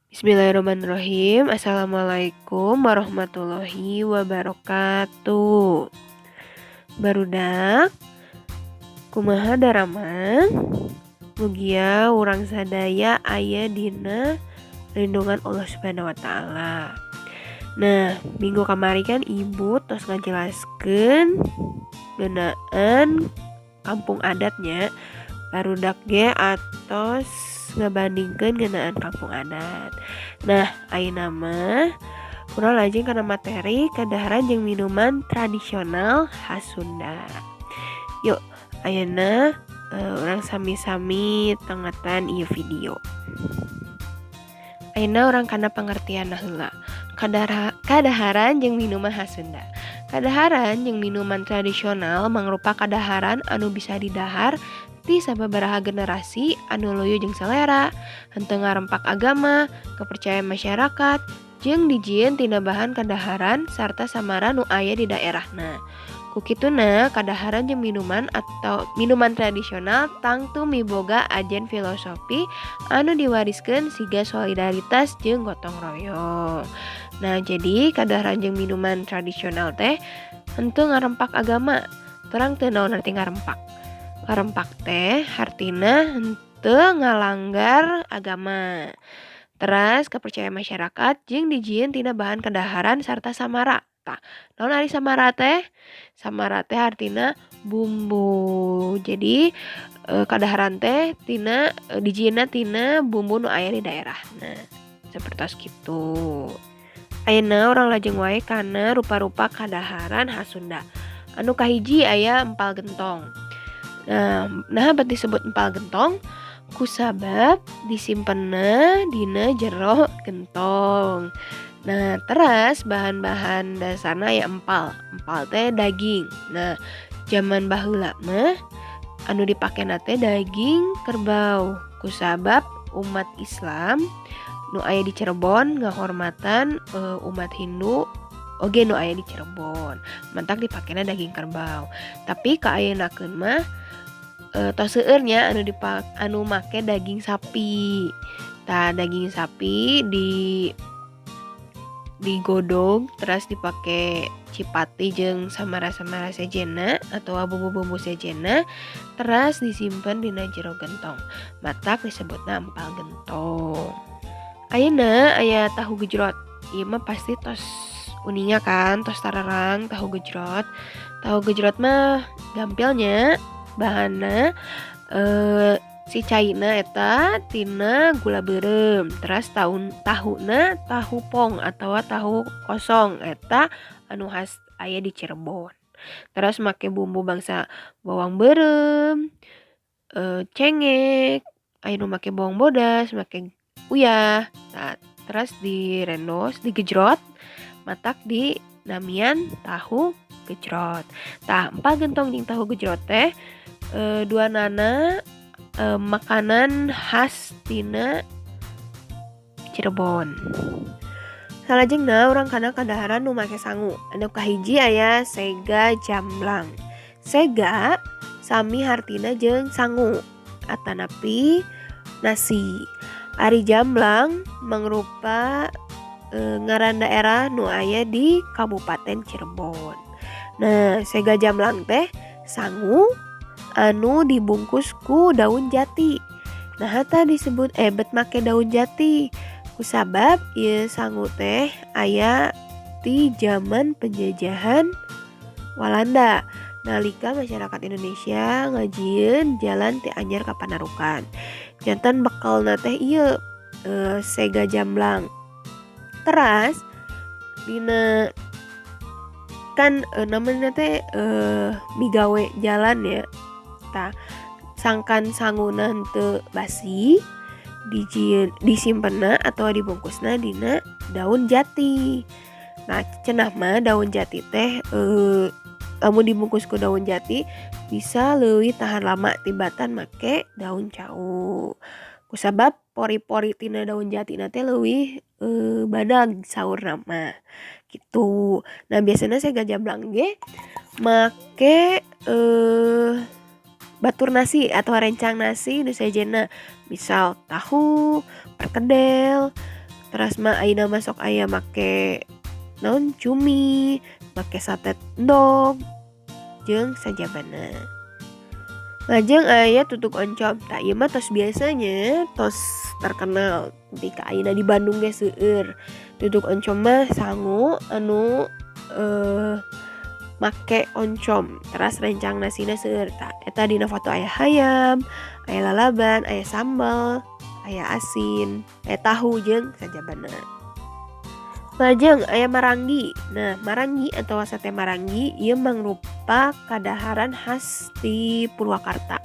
Bismillahirrahmanirrahim. Assalamualaikum warahmatullahi wabarakatuh. Barudak kumaha darama mugia urang sadaya aya dina lindungan Allah Subhanahu wa taala. Nah, minggu kamari kan ibu tos ngajelaskeun ngeunaan kampung adatnya barudak ge atos ngabandingkeun ngeunaan kampung adat. Nah, ayeuna mah urang lajeng kana materi kadaharan jeung minuman tradisional khas Sunda. Yuk, ayeuna urang sami-sami tengatan ieu video. Ayeuna urang kana pangertianna heula. Kadaharan jeung minuman khas Sunda. Kadaharan jeung minuman tradisional mangrupa kadaharan anu bisa didahar ti sababaraha generasi anu loyo jeung selera, henteu ngarempak agama, kepercayaan masyarakat, jeung dijieun tina bahan kadaharan sarta samara nu aya di daerahna. Kukituna kadaharan jeung minuman atau minuman tradisional tangtu miboga ajen filosofi anu diwariskeun siga solidaritas jeung gotong royong. Nah, jadi kadaharan jeung minuman tradisional teh henteu ngarempak agama. Terang teu naon arti ngarempak. Ngarempak teh hartina henteu ngalanggar agama. Teras kepercayaan masyarakat jeung dijieun tina bahan kadaharan sarta samara. Tah, naon ari samara teh? Samara teh artina bumbu. Jadi kadaharan teh tina dijieunna tina bumbu nu aya di daerah. Nah, sapertos kitu. Ayeuna urang lajeng wae kana rupa-rupa kadaharan khas Sunda. Anu kahiji aya empal gentong. Nah berarti disebut empal gentong kusabab disimpenna dina jero gentong. Nah, teras bahan-bahan dasarna ya empal. Empal teh daging. Nah, zaman baheula mah anu dipakena teh daging kerbau. Kusabab umat Islam nu aya di Cirebon ngahormatan umat Hindu oge nu aya di Cirebon. Mantak dipakena daging kerbau. Tapi ka ayeuna-keun mah tos seueur nya anu make daging sapi. Tah, daging sapi digodog terus dipake cipati jeung samara-samara sejenna atau bumbu-bumbu sejenna terus disimpen dina jero gentong. Matak disebutna empal gentong. Ayeuna aya tahu gejrot. Ieu mah pasti tos uninga kan, tos tararang tahu gejrot. Tahu gejrot mah gampilnya bahanna si caina eta tina gula beureum. Teras tahuna tahu pong atau tahu kosong eta anu khas aya di Cirebon. Terus make bumbu bangsa bawang beureum, cengek, aya nu make bawang bodas, make uyah. Nah, terus direndos, digejrot, matak di namian tahu gejrot. Tah, empal gentong jeung tahu gejrot teh duanana makanan khas tina Cirebon. Salajengna urang kana kadaharan nu make sangu. Anu kahiji aya sega jamblang. Sega sami hartina jeung sangu atanapi nasi. Ari jamblang mangrupa ngaran daerah nu aya di Kabupaten Cirebon. Nah, sega jamblang teh sangu anu dibungkus ku daun jati. Nah, hata disebut bet make daun jati. Kusabab ieu sangu teh aya di zaman penjajahan Walanda. Nalika masyarakat Indonesia ngajieun jalan ti anyar ka Panarukan. Janten bekalna teh ieu sega jamblang. Teras dina kan namanya teh migawe jalan ya. Tah, sangkan sanguna henteu basi disimpenna atau dibungkusna dina daun jati. Nah, cenah mah daun jati teh lamun dibungkus ku daun jati bisa leuwih tahan lama tibatan make daun cau. Kusabab pori-pori tina daun jati teh leuwih badag saurna mah. Gitu. Nah, biasanya sega jamblang ge make batur nasi atau rencang nasi nu sejenna. Misal tahu, perkedel, Teras mah ayeuna masuk aya make naon cumi, make sate endog jeung sajabana. Lajeng aya tutuk oncom. Tah ieu mah tos biasanya tos terkenal ketika ayeuna di Bandung ge seueur. Tutuk oncom mah sangu anu make oncom. Teras rencang nasina seueur. Tah eta dina foto aya hayam, aya lalaban, aya sambal, aya asin, aya tahu jeung sajabana. Lajeng aya maranggi. Nah, maranggi atau sate maranggi ieu mangrupa kadaharan khas di Purwakarta.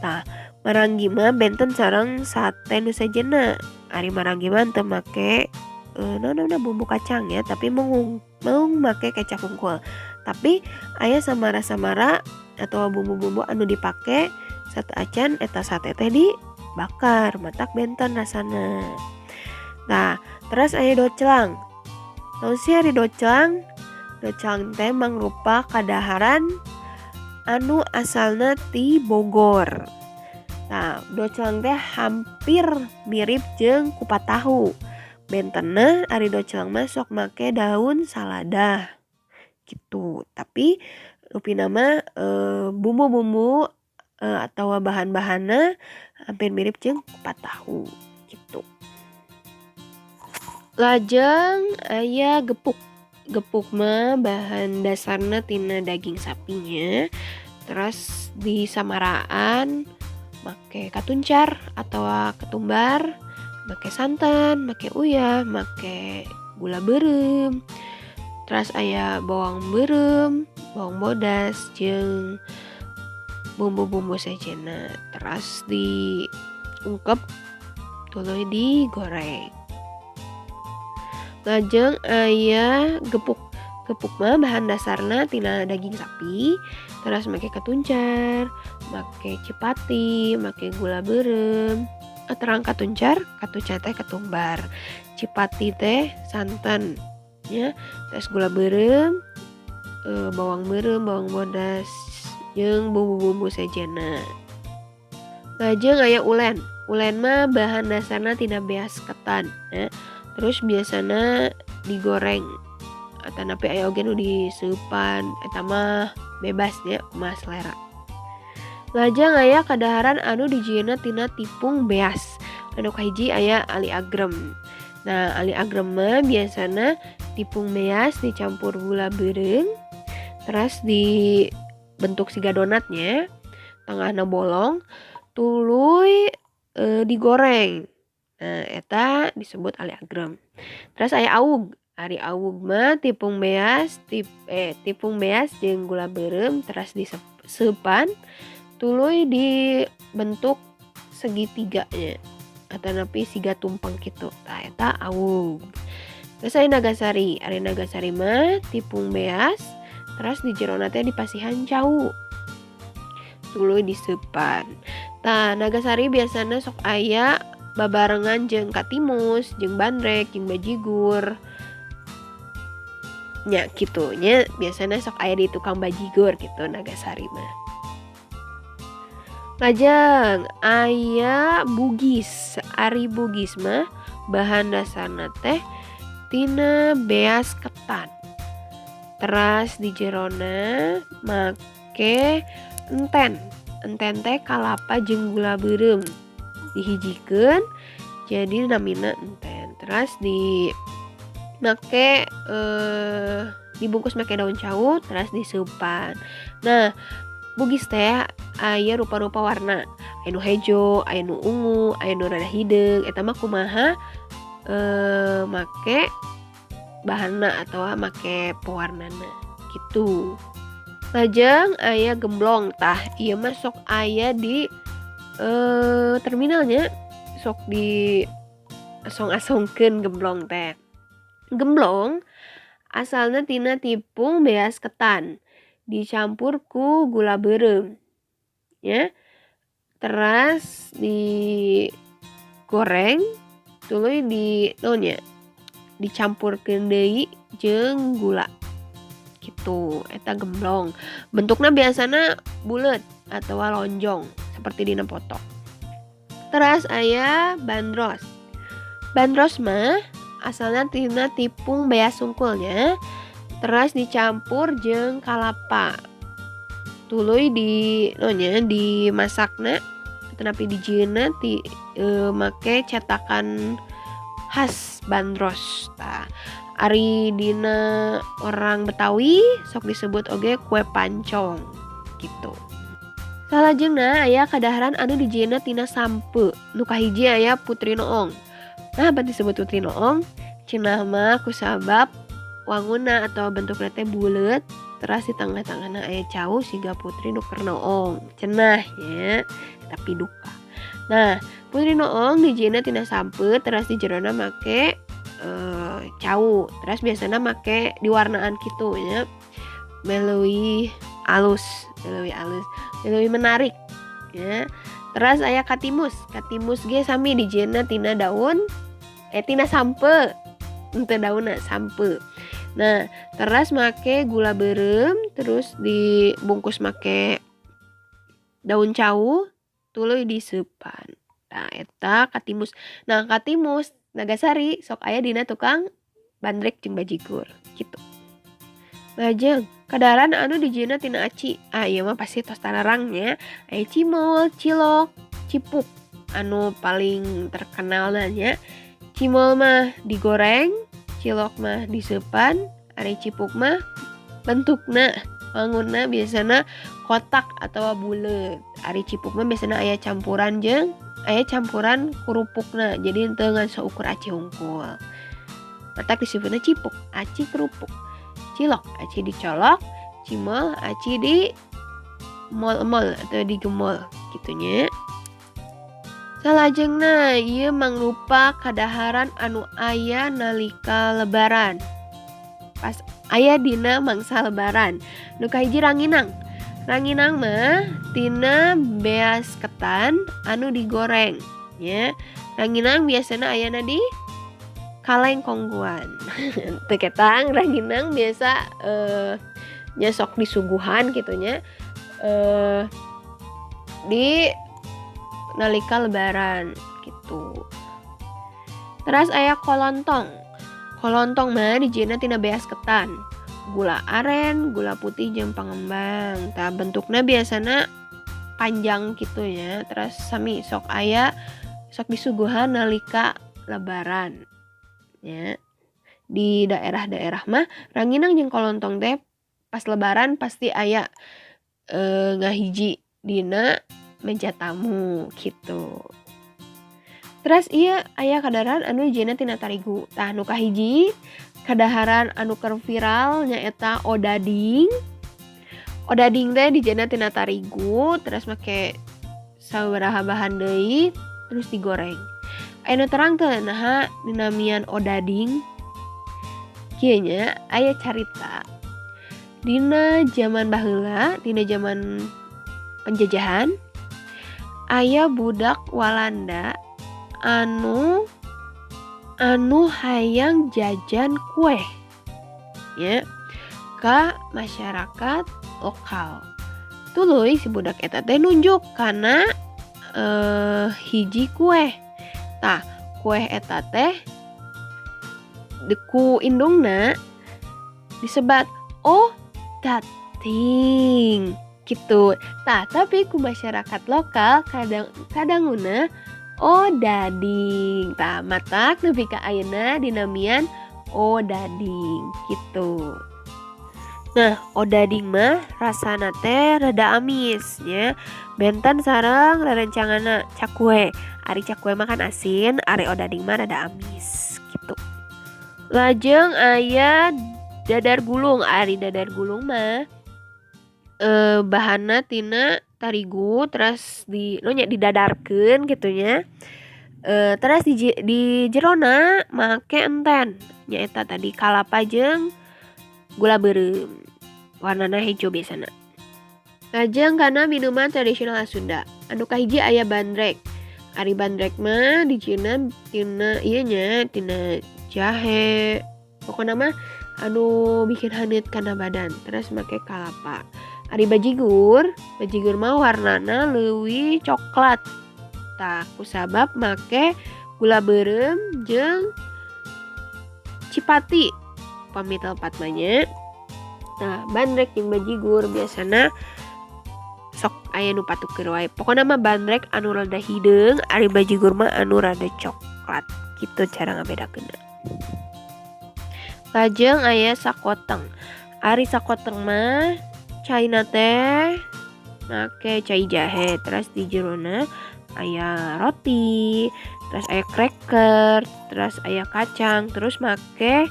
Tah, maranggi mah benten sareng sate nu sejenna. Ari maranggi mah teu make naon bumbu kacang ya, tapi mau make kecap unggul. Tapi aya samara-samara atau bumbu-bumbu anu dipake sate acan eta sate teh dibakar, matak benten rasana. Nah, terus aya docelang. Naon sih ari docelang? Docelang teh mangrupa kadaharan anu asalna ti Bogor. Nah, docelang teh hampir mirip jeung kupat tahu. Bentenna ari docelang mah sok make daun saladah. Gitu. Tapi rupina mah bumbu-bumbu atau bahan-bahanna hampir mirip jeung kupat tahu gitu. Lajeng aya gepuk. Gepuk mah bahan dasarna tina daging sapinya. Terus disamaraan make katuncar atau ketumbar, make santan, make uyah, make gula beureum. Terus aya bawang beureum, bawang bodas jeung bumbu-bumbu sejenna. Terus diungkep tuluy digoreng. Lajeng aya gepuk. Gepuk mah bahan dasarna tina daging sapi, terus make ketuncar, make cipati, make gula beureum. Terang katuncar teh ketumbar. Cipati teh santen ya, terus gula beureum, bawang beureum, bawang bodas jeung bumbu-bumbu sejenna. Lajeng aya ulen. Ulen mah bahan dasarna tina beas ketan ya. Terus biasana digoreng atau napi aya oge nu diseupan eta mah bebas ya kumaha selera. Lajeng aya kadaharan anu dijieunna tina tipung beas. Anu kahiji aya ali agrem. Nah, ali agrem mah biasana tipung beas dicampur gula beureum terus dibentuk siga donatnya, tengahna bolong, tuluy digoreng. Nah, eta disebut ali agrem. Terus aya awug. Ari awug mah tipung beas, tipung beas jeung gula beureum terus diseupan tuluy dibentuk segitiga nya. Atanapi siga tumpeng kitu. Tah eta awug. Terus aya nagasari. Ari nagasari mah tipung beas terus di jerona teh dipasihan cau. Tuluy diseupan. Tah nagasari biasana sok aya babarengan jeung katimus, jeung bandrek, jeung bajigur. Nya kitu nya biasana sok aya di tukang bajigur gitu nagasari mah. Lajeng aya bugis. Ari bugis mah bahan dasarna teh tina beas ketan. Teras di jerona make enten. Enten teh kalapa jeung gula beureum. Dihijikeun jadi namina enten. Terus make dibungkus make daun cau terus diseupan. Nah, bugis teh aya rupa-rupa warna. Aya nu hejo, aya nu ungu, aya nu rada hideung. Eta mah kumaha make bahanna atawa make pewarnana gitu. Lajeng aya gemblong. Tah ieu mah sok aya di terminalnya, sok di asong-asongkeun gemblong teh. Gemblong asalna tina tipung beas ketan dicampur ku gula beureum ya. Teras digoreng tuluy dicampurkeun deui jeung gula gitu. Eta gemblong. Bentukna biasana bulet atau lonjong seperti dina foto. Terus aya bandros. Bandros mah asalna tina tipung bea sungkulnya, terus dicampur jeung kalapa. Tuluy dimasakna tetapi dijieunna make cetakan khas bandros. Ari dina orang Betawi sok disebut oge kue pancong gitu. Salajengna aya kadaharan anu dijieunna tina sampe. Nu kahiji aya putri noong. Nah, apa disebut putri noong? Cenah mah kusabab wangunna atau bentukna teh buleut, terus di tengah-tengahna aya cau siga putri nu keur noong. Cenah nya tapi duka. Nah, putri noong dijieunna tina sampe, terus di jerona make cau, terus biasanya make diwarnaan gitu ya, melalui alus, melalui menarik ya. Terus aya katimus ge sami dijieunna tina daun tina sampe, henteu daunna sampe. Nah, terus make gula beureum, terus dibungkus make daun cau, tuluy diseupan. Nah, eta katimus. Nah, katimus Nagasari sok aya dina tukang bandrek jeung bajigur gitu. Lajeng kadaharan anu dijieunna tina aci. Ieu mah pasti tos tararang nya. Aya cimol, cilok, cipuk anu paling terkenal nya. Cimol mah digoreng, cilok mah diseupan, ari cipuk mah bentukna wangunna biasana kotak atawa buleut. Ari cipuk mah biasana aya campuran kerupukna, jadi henteu ngan saukur aci hungkul. Matak disebutna cipuk, aci kerupuk. Cilok, aci dicolok, cimol, aci di mol-mol atau digemol gitunya. Salajengna ieu mangrupa kadaharan anu aya nalika lebaran. Pas aya dina mangsa lebaran. Nu kahiji ranginang. Ranginang mah tina beas ketan anu digoreng ya. Ranginang biasana ayana di kaleng kongguan. Teu ketang ranginang biasa nyesok disuguhan gitu nya. Di nalika lebaran gitu. Terus aya kolontong. Kolontong mah dijieunna tina beas ketan, gula aren, gula putih jeung pangembang. Tah bentukna biasana panjang gitu ya. Terus sami sok disuguhan nalika lebaran. Ya. Di daerah-daerah mah ranginang jeung kolontong teh pas lebaran pasti aya ngahiji dina meja tamu gitu. Terus iya aya kadaharan anu dijieunna tina tarigu. Tah nu kahiji kadaharan anu keur viral nyaeta odading. Odading teh dijieunna tina tarigu, terus make sabaraha bahan deui, terus digoreng. Anu terang teu naha dinamian odading? Kieu nya aya carita. Dina zaman baheula, dina zaman penjajahan, aya budak Walanda anu hayang jajan kue ya ka masyarakat lokal. Tuluy si budak eta teh nunjuk kana hiji kue. Tah, kue eta teh ku indungna disebat oh dating gitu. Tah, tapi ku masyarakat lokal kadanguna oh dading. Tah, matak nepi ka ayeuna dinamian oh dading gitu. Nah, odading mah rasana teh rada amis nya. Benten sareng rerencanganna cakue. Ari cakue mah kan asin, ari odading mah rada amis gitu. Lajeng aya dadar gulung. Ari dadar gulung mah bahanna tina tarigu terus didadarkeun gitu nya. Terus di jerona make enten nyaeta tadi kalapa jeung gula beureum. Warnana hejo biasana. Lajeng kana minuman tradisional Sunda. Anu kahiji aya bandrek. Ari bandrek mah dijieunna tina ieu nya tina jahe. Pokona mah anu bikin haneut kana badan. Terus make kalapa. Ari bajigur mah warnana leuwih coklat. Tah kusabab make gula berem jeung cipati pami tempat banyak. Nah, bandrek jeung bajigur biasana sok aya nu patukeun wae. Pokona mah bandrek anu rada hideung, ari bajigur mah anu rada coklat. Kitu cara ngabedakeunna. Lajeng aya sakoteng. Ari sakoteng mah caina teh make cai jahe, terus di jerona aya roti, terus aya cracker, terus aya kacang, terus make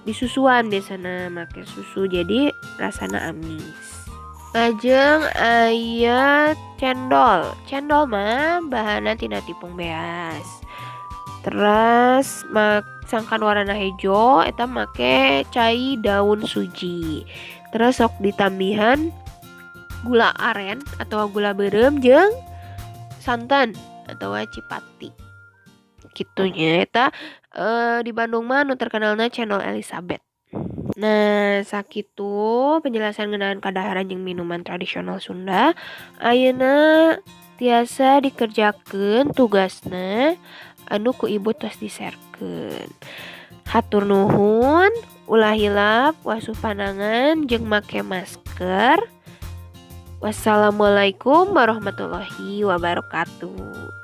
disusuan biasana make susu jadi rasana amis. Lajeng aya cendol. Cendol mah bahanna tina tepung beas. Terus sangkan warna hijau eta make cai daun suji. Terus sok ditambihan gula aren atau gula berem jeung santan atau cipati. Kitunya eta di Bandung mah nu terkenalna Cendol Elizabeth. Nah, sakitu penjelasan ngeunaan kadaharan jeung minuman tradisional Sunda. Ayeuna tiasa dikerjakeun tugasna anu ku ibu tos diserkeun. Hatur nuhun, ulah hilap, wasuh panangan jeung make masker. Wassalamualaikum warahmatullahi wabarakatuh.